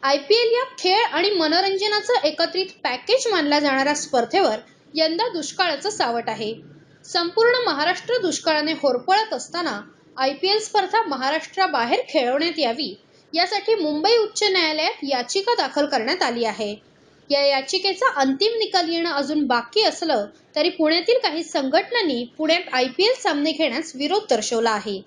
IPL या खेळ आणि मनोरंजनाचं एकत्रित पॅकेज मानल्या जाणाऱ्या स्पर्धेवर यंदा दुष्काळाचं सावट आहे. संपूर्ण महाराष्ट्र दुष्काळाने होरपळत असताना IPL स्पर्धा महाराष्ट्राबाहेर खेळवण्यात यावी यासाठी मुंबई उच्च न्यायालयात याचिका दाखल करण्यात आली आहे. या याचिकेचा अंतिम निकाल येणं अजून बाकी असलं तरी पुण्यातील काही संघटनांनी पुण्यात IPL सामने घेण्यास विरोध दर्शवला आहे.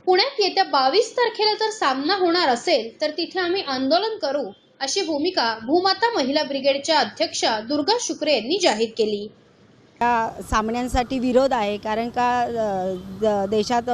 पुण्यात येत्या 22 तारखेला जर सामना होणार असेल तर तिथे आम्ही आंदोलन करू, अशी भूमिका भूमाता महिला ब्रिगेडच्या अध्यक्षा दुर्गा शुक्रे यांनी जाहीर केली. या सामन्यांसाठी विरोध आहे, कारण का देशात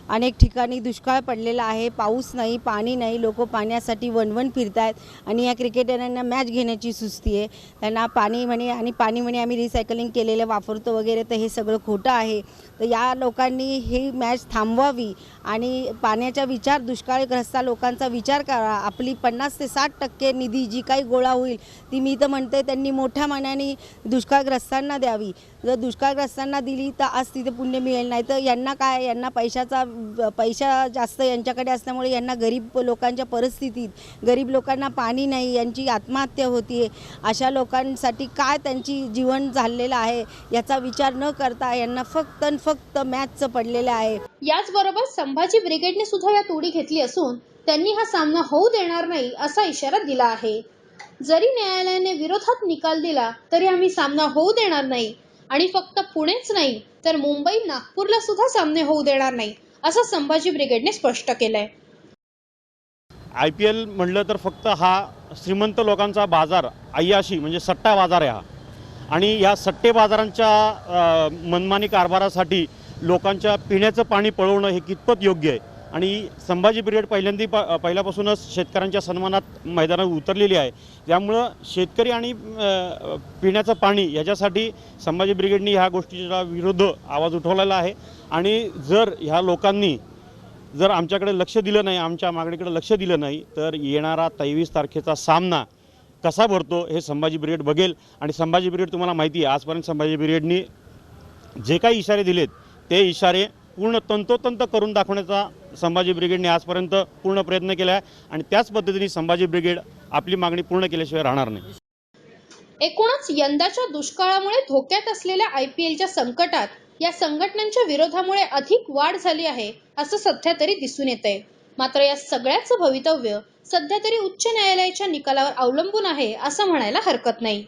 अनेक ठिकाणी दुष्काळ पडलेला आहे. पाऊस नाही, पाणी नाही, लोक पाण्यासाठी वणवण फिरत आहेत आणि या क्रिकेटरांना मॅच घेण्याची सुस्ती आहे. त्यांना पाणी म्हणे आणि पाणी म्हणे आम्ही रिसायकलिंग केलेलं वापरतो वगैरे, तर हे सगळं खोटं आहे. तर या लोकांनी ही मॅच थांबवावी आणि पाण्याचा विचार, दुष्काळग्रस्त लोकांचा विचार करा. आपली 50 ते 60% निधी जी काही गोळा होईल ती मी तर म्हणते त्यांनी मोठ्या मनाने दुष्काळग्रस्तांना द्यावी. जर दुष्काळग्रस्तांना दिली तर आज तिथे पुण्य मिळेल, नाही तर यांना काय, यांना पैसा जास्त यांच्याकडे असल्यामुळे यांना गरीब लोकांच्या परिस्थितीत, गरीब लोकांना पाणी नाही, यांची आत्महत्या होती, अशा लोकांसाठी काय त्यांची जीवन झालेलं आहे याचा विचार न करता यांना फक्त मॅचचं पडलेलं आहे. याचबरोबर संभाजी ब्रिगेडने सुद्धा यात उडी घेतली असून त्यांनी हा सामना होऊ देणार नाही असा इशारा दिला आहे. जरी न्यायालयाने विरोधात निकाल दिला तरी आम्ही सामना होऊ देणार नाही आणि फक्त पुणेच नाही तर मुंबई, नागपूरला सुद्धा सामने होऊ देणार नाही, असं संभाजी ब्रिगेडने स्पष्ट केलंय. IPL म्हटलं तर फक्त हा श्रीमंत लोकांचा बाजार, अय्याशी म्हणजे सट्टा बाजार आहे हा. आणि या सट्टे बाजारांच्या मनमानी कारभारासाठी लोकांच्या पिण्याचं पाणी पळवणं हे कितपत योग्य आहे. आणि संभाजी ब्रिगेड पहिल्यापासूनच शेतकऱ्यांच्या सन्मानात मैदानात उतरलेली आहे. त्यामुळं शेतकरी आणि पिण्याचं पाणी याच्यासाठी संभाजी ब्रिगेडनी ह्या गोष्टीचा विरुद्ध आवाज उठवलेला आहे. आणि जर ह्या लोकांनी जर आमच्याकडे लक्ष दिलं नाही, आमच्या मागणीकडे लक्ष दिलं नाही, तर येणारा 23 तारखेचा सामना कसा भरतो हे संभाजी ब्रिगेड बघेल. आणि संभाजी ब्रिगेड तुम्हाला माहिती आहे, आजपर्यंत संभाजी ब्रिगेडनी जे काही इशारे दिलेत ते इशारे पूर्ण तंतोतंत करून दाखवण्याचा संभाजी ब्रिगेडने आजपर्यंत पूर्ण प्रयत्न केला आहे. आणि त्याच पद्धतीने संभाजी ब्रिगेड आपली मागणी पूर्ण केल्याशिवाय राहणार नाही. एकूणच यंदाच्या दुष्काळामुळे धोक्यात असलेल्या IPLच्या संकटात या संघटनांच्या विरोधामुळे अधिक वाढ झाली आहे असं सध्या तरी दिसून येतंय. मात्र या सगळ्याचं भवितव्य सध्या तरी उच्च न्यायालयाच्या निकालावर अवलंबून आहे असं म्हणायला हरकत नाही.